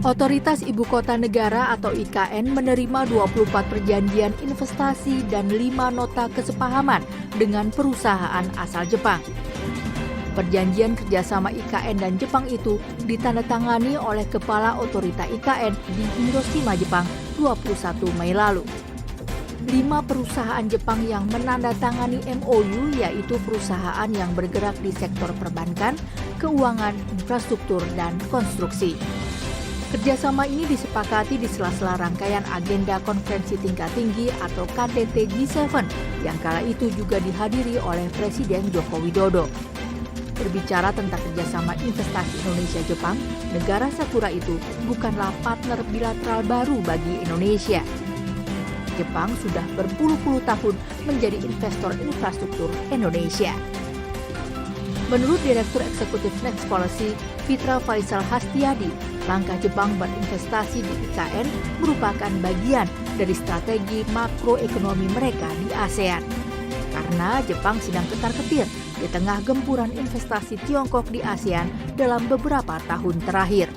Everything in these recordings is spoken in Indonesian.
Otoritas Ibu Kota Negara atau IKN menerima 24 perjanjian investasi dan 5 nota kesepahaman dengan perusahaan asal Jepang. Perjanjian kerjasama IKN dan Jepang itu ditandatangani oleh Kepala Otorita IKN di Hiroshima, Jepang 21 Mei lalu. 5 perusahaan Jepang yang menandatangani MOU yaitu perusahaan yang bergerak di sektor perbankan, keuangan, infrastruktur, dan konstruksi. Kerjasama ini disepakati di sela-sela rangkaian agenda konferensi tingkat tinggi atau KTT G7 yang kala itu juga dihadiri oleh Presiden Joko Widodo. Berbicara tentang kerjasama investasi Indonesia-Jepang, negara Sakura itu bukanlah partner bilateral baru bagi Indonesia. Jepang sudah berpuluh-puluh tahun menjadi investor infrastruktur Indonesia. Menurut Direktur Eksekutif Next Policy, Fitra Faisal Hastiadi, langkah Jepang berinvestasi di IKN merupakan bagian dari strategi makroekonomi mereka di ASEAN. Karena Jepang sedang ketar-ketir di tengah gempuran investasi Tiongkok di ASEAN dalam beberapa tahun terakhir.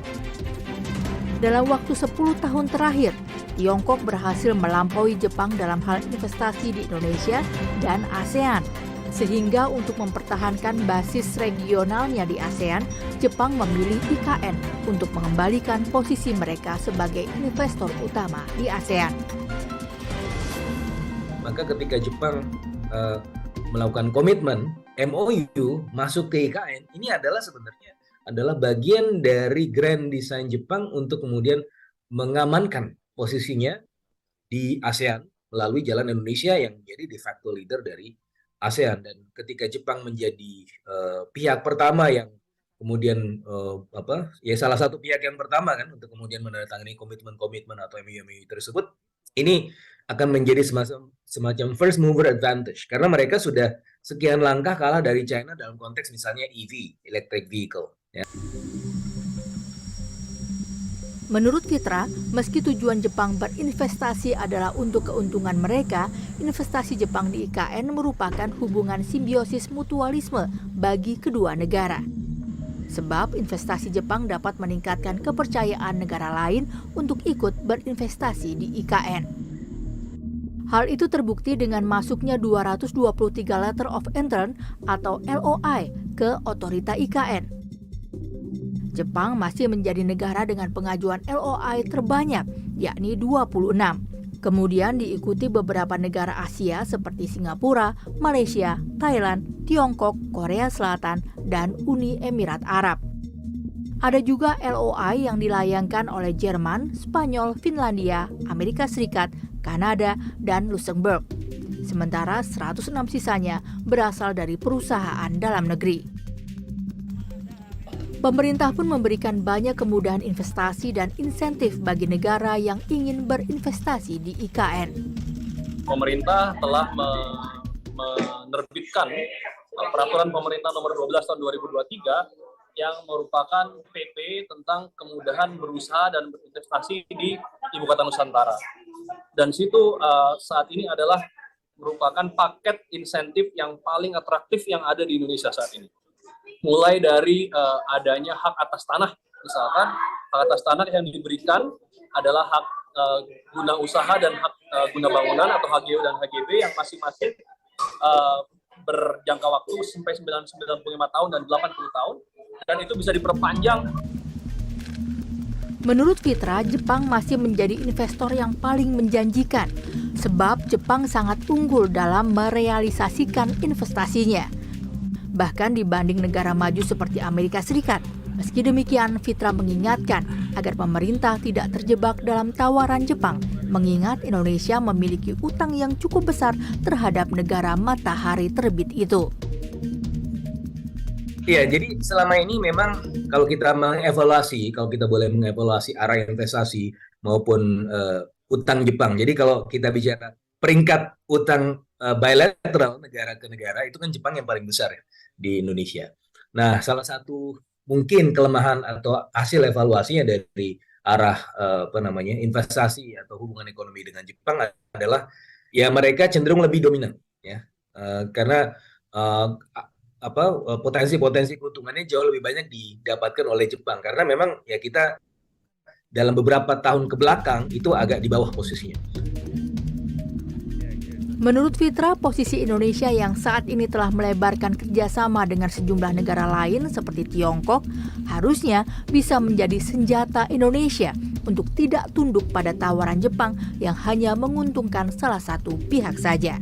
Dalam waktu 10 tahun terakhir, Tiongkok berhasil melampaui Jepang dalam hal investasi di Indonesia dan ASEAN. Sehingga untuk mempertahankan basis regionalnya di ASEAN, Jepang memilih IKN untuk mengembalikan posisi mereka sebagai investor utama di ASEAN. Maka ketika Jepang melakukan komitmen MOU masuk ke IKN, ini adalah bagian dari grand design Jepang untuk kemudian mengamankan posisinya di ASEAN melalui jalan Indonesia yang menjadi de facto leader dari ASEAN. Dan ketika Jepang menjadi pihak pertama yang kemudian salah satu pihak yang pertama kan untuk kemudian menandatangani komitmen atau MOU tersebut, ini akan menjadi semacam first mover advantage karena mereka sudah sekian langkah kalah dari China dalam konteks misalnya EV, electric vehicle. Ya. Menurut Fitra, meski tujuan Jepang berinvestasi adalah untuk keuntungan mereka, investasi Jepang di IKN merupakan hubungan simbiosis mutualisme bagi kedua negara. Sebab investasi Jepang dapat meningkatkan kepercayaan negara lain untuk ikut berinvestasi di IKN. Hal itu terbukti dengan masuknya 223 Letter of Intent atau LOI ke Otorita IKN. Jepang masih menjadi negara dengan pengajuan LOI terbanyak, yakni 26. Kemudian diikuti beberapa negara Asia seperti Singapura, Malaysia, Thailand, Tiongkok, Korea Selatan, dan Uni Emirat Arab. Ada juga LOI yang dilayangkan oleh Jerman, Spanyol, Finlandia, Amerika Serikat, Kanada, dan Luxembourg. Sementara 106 sisanya berasal dari perusahaan dalam negeri. Pemerintah pun memberikan banyak kemudahan investasi dan insentif bagi negara yang ingin berinvestasi di IKN. Pemerintah telah menerbitkan peraturan pemerintah nomor 12 tahun 2023 yang merupakan PP tentang kemudahan berusaha dan berinvestasi di Ibu Kota Nusantara. Dan situ saat ini adalah merupakan paket insentif yang paling atraktif yang ada di Indonesia saat ini. Mulai dari adanya hak atas tanah, misalkan hak atas tanah yang diberikan adalah hak guna usaha dan hak guna bangunan atau HGU dan HGB yang masing-masing berjangka waktu sampai 95 tahun dan 80 tahun, dan itu bisa diperpanjang. Menurut Fitra, Jepang masih menjadi investor yang paling menjanjikan, sebab Jepang sangat unggul dalam merealisasikan investasinya. Bahkan dibanding negara maju seperti Amerika Serikat. Meski demikian, Fitra mengingatkan agar pemerintah tidak terjebak dalam tawaran Jepang, mengingat Indonesia memiliki utang yang cukup besar terhadap negara matahari terbit itu. Iya, jadi selama ini memang kalau kita boleh mengevaluasi arah investasi maupun utang Jepang. Jadi kalau kita bicara peringkat utang bilateral negara ke negara, itu kan Jepang yang paling besar ya di Indonesia. Nah, salah satu mungkin kelemahan atau hasil evaluasinya dari arah investasi atau hubungan ekonomi dengan Jepang adalah ya mereka cenderung lebih dominan ya, karena potensi keuntungannya jauh lebih banyak didapatkan oleh Jepang karena memang ya kita dalam beberapa tahun ke belakang itu agak di bawah posisinya. Menurut Fitra, posisi Indonesia yang saat ini telah melebarkan kerjasama dengan sejumlah negara lain seperti Tiongkok harusnya bisa menjadi senjata Indonesia untuk tidak tunduk pada tawaran Jepang yang hanya menguntungkan salah satu pihak saja.